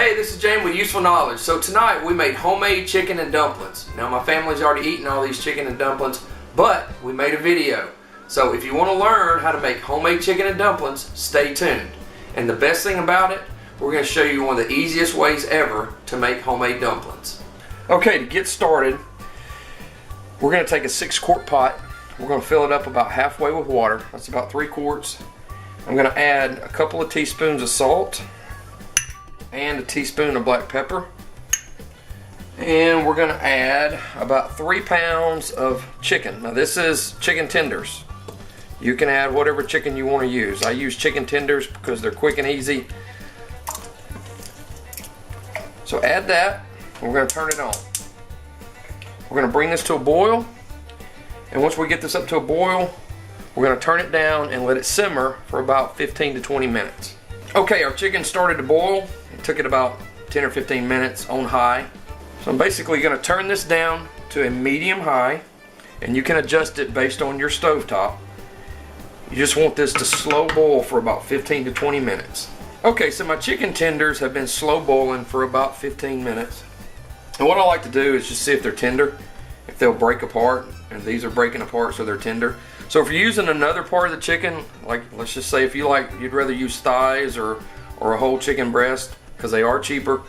Hey, this is James with Useful Knowledge. So tonight we made homemade chicken and dumplings. Now my family's already eaten all these chicken and dumplings, but we made a video. So if you want to learn how to make homemade chicken and dumplings, stay tuned. And the best thing about it, we're going to show you one of the easiest ways ever to make homemade dumplings. Okay, to get started, we're going to take a 6-quart pot. We're going to fill it up about halfway with water. That's about 3 quarts. I'm going to add a couple of teaspoons of salt and a teaspoon of black pepper. And we're going to add about 3 pounds of chicken. Now this is chicken tenders. You can add whatever chicken you want to use. I use chicken tenders because they're quick and easy. So add that. We're going to turn it on. We're going to bring this to a boil. And once we get this up to a boil, we're going to turn it down and let it simmer for about 15 to 20 minutes. Okay, our chicken started to boil. It took it about 10 or 15 minutes on high. So I'm basically going to turn this down to a medium high, and you can adjust it based on your stovetop. You just want this to slow boil for about 15 to 20 minutes. Okay, so my chicken tenders have been slow boiling for about 15 minutes. And what I like to do is just see if they're tender, if they'll break apart, and these are breaking apart so they're tender. So if you're using another part of the chicken, like let's just say if you'd rather use thighs or a whole chicken breast, because they are cheaper,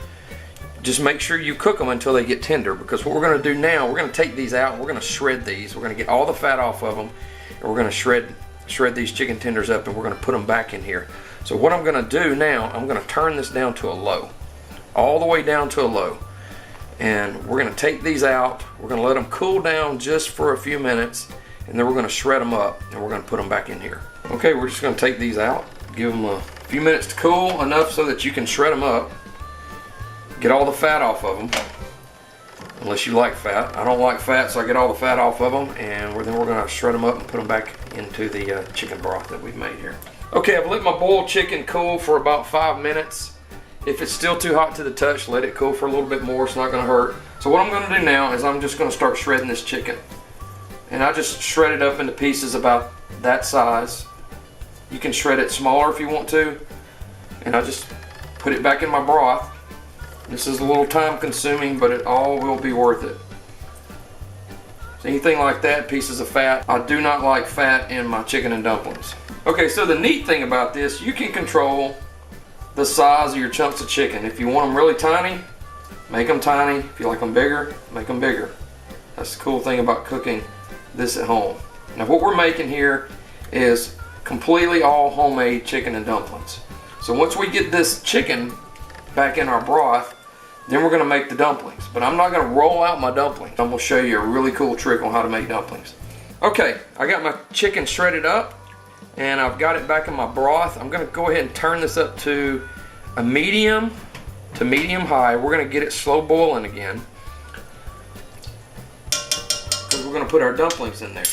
just make sure you cook them until they get tender, because what we're going to do now, we're going to take these out and we're going to shred these. We're going to get all the fat off of them, and we're going to shred these chicken tenders up, and we're going to put them back in here. So what I'm going to do now, I'm going to turn this down to a low, all the way down to a low. And we're going to take these out, we're going to let them cool down just for a few minutes, and then we're going to shred them up and we're going to put them back in here. Okay, we're just going to take these out, give them a few minutes to cool enough so that you can shred them up, get all the fat off of them, unless you like fat. I don't like fat, so I get all the fat off of them, and then we're going to shred them up and put them back into the chicken broth that we've made here. Okay, I've let my boiled chicken cool for about 5 minutes. If it's still too hot to the touch, let it cool for a little bit more. It's not going to hurt. So what I'm going to do now is I'm just going to start shredding this chicken. And I just shred it up into pieces about that size. You can shred it smaller if you want to. And I just put it back in my broth. This is a little time consuming, but it all will be worth it. So anything like that, pieces of fat. I do not like fat in my chicken and dumplings. Okay, so the neat thing about this, you can control the size of your chunks of chicken. If you want them really tiny, make them tiny. If you like them bigger, make them bigger. That's the cool thing about cooking this at home. Now what we're making here is completely all homemade chicken and dumplings. So once we get this chicken back in our broth, then we're going to make the dumplings. But I'm not going to roll out my dumplings. I'm going to show you a really cool trick on how to make dumplings. Okay, I got my chicken shredded up, and I've got it back in my broth. I'm going to go ahead and turn this up to a medium to medium high. We're going to get it slow boiling again, because we're going to put our dumplings in there.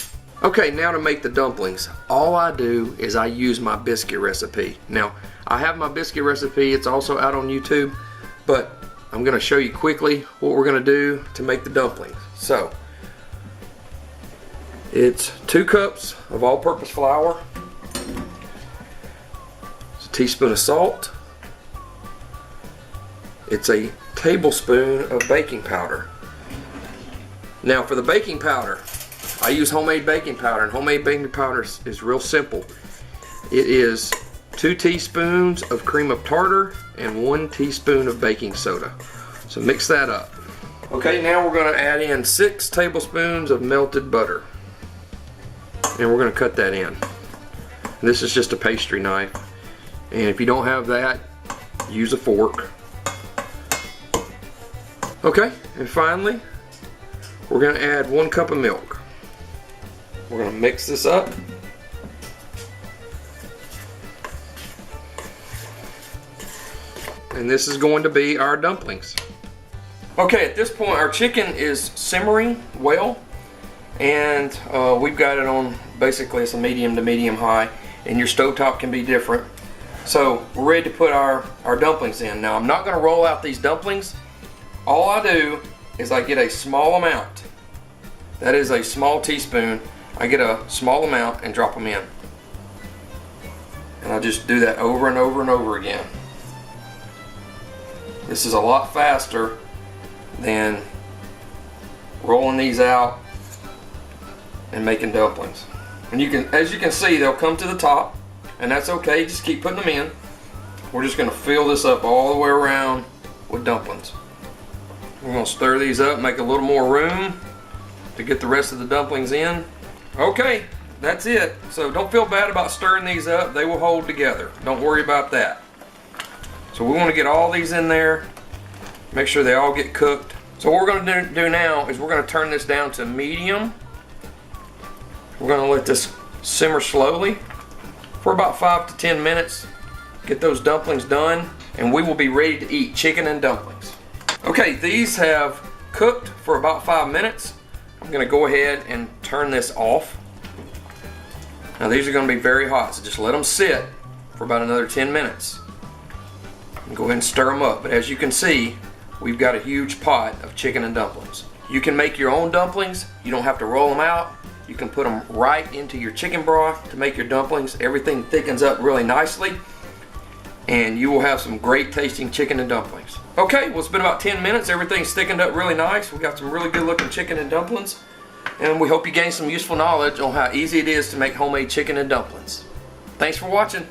Okay, now to make the dumplings, all I do is I use my biscuit recipe. Now, I have my biscuit recipe. It's also out on YouTube, but I'm going to show you quickly what we're going to do to make the dumplings. So, it's 2 cups of all-purpose flour, it's a teaspoon of salt, it's a tablespoon of baking powder. Now for the baking powder, I use homemade baking powder, and homemade baking powder is real simple. It is 2 teaspoons of cream of tartar and 1 teaspoon of baking soda. So mix that up. Okay, now we're going to add in 6 tablespoons of melted butter. And we're going to cut that in. This is just a pastry knife. And if you don't have that, use a fork. Okay, and finally, we're going to add 1 cup of milk. We're going to mix this up. And this is going to be our dumplings. Okay, at this point our chicken is simmering well, and we've got it on, basically it's a medium to medium high, and your stovetop can be different. So we're ready to put our dumplings in. Now I'm not going to roll out these dumplings. All I do is I get a small amount. That is a small teaspoon. I get a small amount and drop them in. And I just do that over and over and over again. This is a lot faster than rolling these out and making dumplings. And you can, as you can see, they'll come to the top, and that's okay. Just keep putting them in. We're just going to fill this up all the way around with dumplings. We're going to stir these up, make a little more room to get the rest of the dumplings in. Okay, that's it. So don't feel bad about stirring these up. They will hold together. Don't worry about that. So we want to get all these in there, make sure they all get cooked. So what we're going to do now is we're going to turn this down to medium. We're going to let this simmer slowly for about 5 to 10 minutes. Get those dumplings done, and we will be ready to eat chicken and dumplings. Okay, these have cooked for about 5 minutes. I'm going to go ahead and turn this off. Now these are going to be very hot, so just let them sit for about another 10 minutes. And go ahead and stir them up. But as you can see, we've got a huge pot of chicken and dumplings. You can make your own dumplings. You don't have to roll them out. You can put them right into your chicken broth to make your dumplings. Everything thickens up really nicely, and you will have some great tasting chicken and dumplings. Okay, well, it's been about 10 minutes. Everything's thickened up really nice. We got some really good looking chicken and dumplings, and we hope you gained some useful knowledge on how easy it is to make homemade chicken and dumplings. Thanks for watching.